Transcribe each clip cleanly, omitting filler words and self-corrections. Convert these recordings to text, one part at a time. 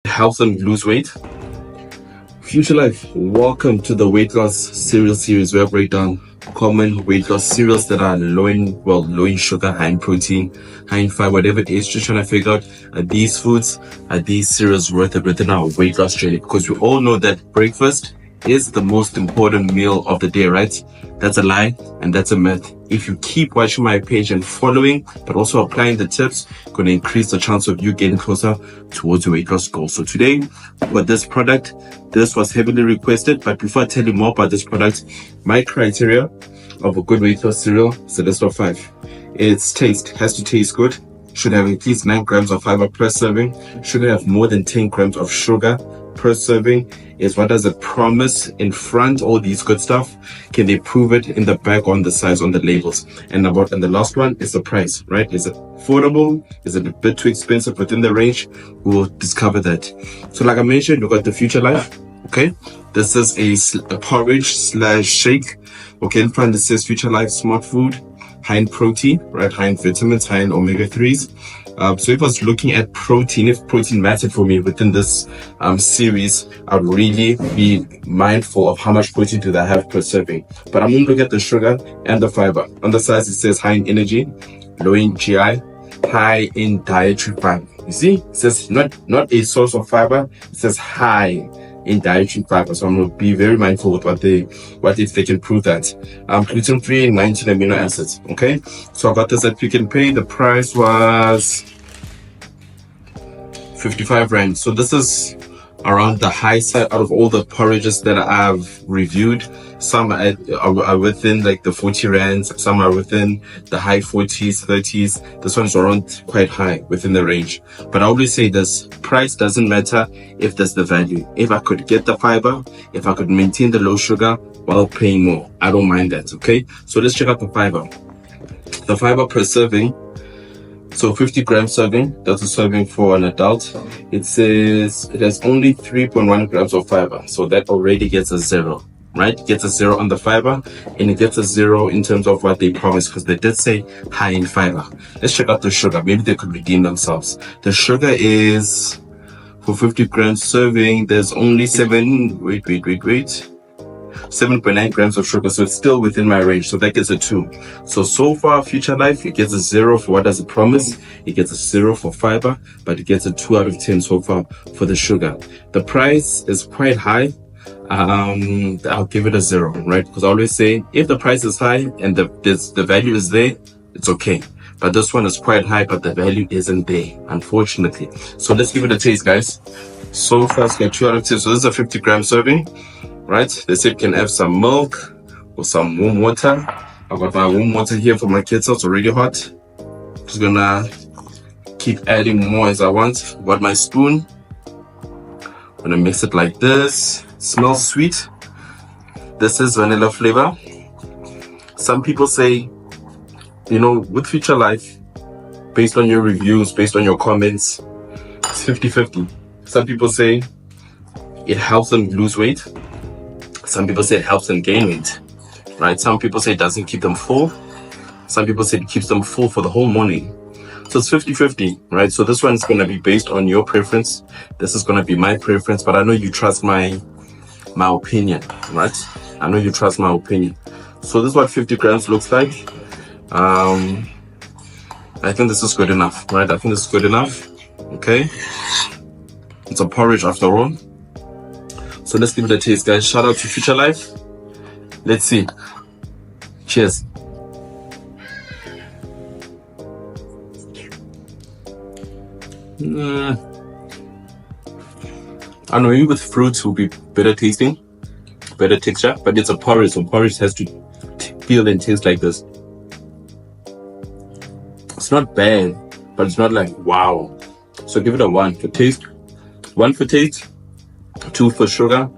helps them lose weight. Future Life, welcome to the weight loss cereal series where I break down common weight loss cereals that are low in sugar, high in protein, high in fiber, whatever it is. Just trying to figure out, are these cereals worth it within our weight loss journey? Because we all know that breakfast is the most important meal of the day, right? That's a lie and that's a myth. If you keep watching my page and following, but also applying the tips, going to increase the chance of you getting closer towards your weight loss goal. So today, with this product, this was heavily requested. But before I tell you more about this product, my criteria of a good weight loss cereal is a list of 5. Its taste has to taste good. Should have at least 9 grams of fiber per serving. Shouldn't have more than 10 grams of sugar per serving. Is what does it promise in front? All these good stuff. Can they prove it in the back, on the size, on the labels? And the last one is the price, right? Is it affordable? Is it a bit too expensive within the range? We'll discover that. So like I mentioned, we got the Future Life. Okay, this is a porridge / shake. Okay, in front it says Future Life Smart Food, high in protein, right? High in vitamins, high in omega-3s. So if I was looking at protein, if protein mattered for me within this series, I'd really be mindful of how much protein do they have per serving. But I'm going to look at the sugar and the fiber. On the sides, it says high in energy, low in GI, high in dietary fiber. You see, it says not a source of fiber, it says high in dietary fiber. So I'm going to be very mindful with what if they can prove that. Gluten-free, 19 amino acids. Okay, so I got this at Pick n Pay. The price was 55 Rand. So this is around the high side out of all the porridges that I've reviewed. Some are within like the 40 rands, some are within the high 40s, 30s. This one's around quite high within the range. But I always say this, price doesn't matter if there's the value. If I could get the fiber, if I could maintain the low sugar while paying more, I don't mind that, okay? So let's check out the fiber. The fiber per serving, so 50 gram serving, that's a serving for an adult. It says it has only 3.1 grams of fiber. So that already gets a 0, right? It gets a 0 on the fiber, and it gets a 0 in terms of what they promised, because they did say high in fiber. Let's check out the sugar. Maybe they could redeem themselves. The sugar is, for 50 grams serving, there's only 7.9 grams of sugar, so it's still within my range. So that gets a 2. So far, Future Life, it gets a 0 for what does it promise. It gets a 0 for fiber, but it gets a 2 out of 10 so far for the sugar. The price is quite high. I'll give it a 0, right? Because I always say, if the price is high and the value is there, it's okay. But this one is quite high, but the value isn't there, unfortunately. So let's give it a taste, guys. So far, it's got 2 out of 10. So this is a 50 gram serving. Right, they said you can have some milk or some warm water. I've got my warm water here for my kids, so it's already hot. Just gonna keep adding more as I want. Got my spoon. Gonna mix it like this. Smells sweet. This is vanilla flavor. Some people say, with Future Life, based on your reviews, based on your comments, it's 50-50. Some people say it helps them lose weight. Some people say it helps them gain weight, right? Some people say it doesn't keep them full. Some people say it keeps them full for the whole morning. So it's 50-50, right? So this one is going to be based on your preference. This is going to be my preference, but I know you trust my opinion, right? I know you trust my opinion. So this is what 50 grams looks like. I think this is good enough, right? I think this is good enough. Okay. It's a porridge after all. So let's give it a taste, guys. Shout out to Future Life. Let's see. Cheers. I know, maybe with fruits will be better tasting, better texture, but it's a porridge, so porridge has to feel and taste like this. It's not bad, but it's not like wow. So give it a 1 for taste. 1 for taste. 2 for sugar,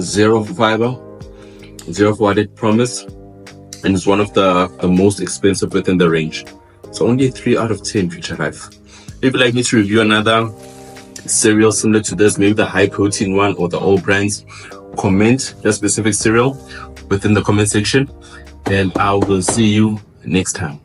0 for fiber, 0 for what it promised, and it's one of the most expensive within the range. So only 3 out of 10 Future Life. If you'd like me to review another cereal similar to this, maybe the high protein one or the all brands, comment your specific cereal within the comment section, and I will see you next time.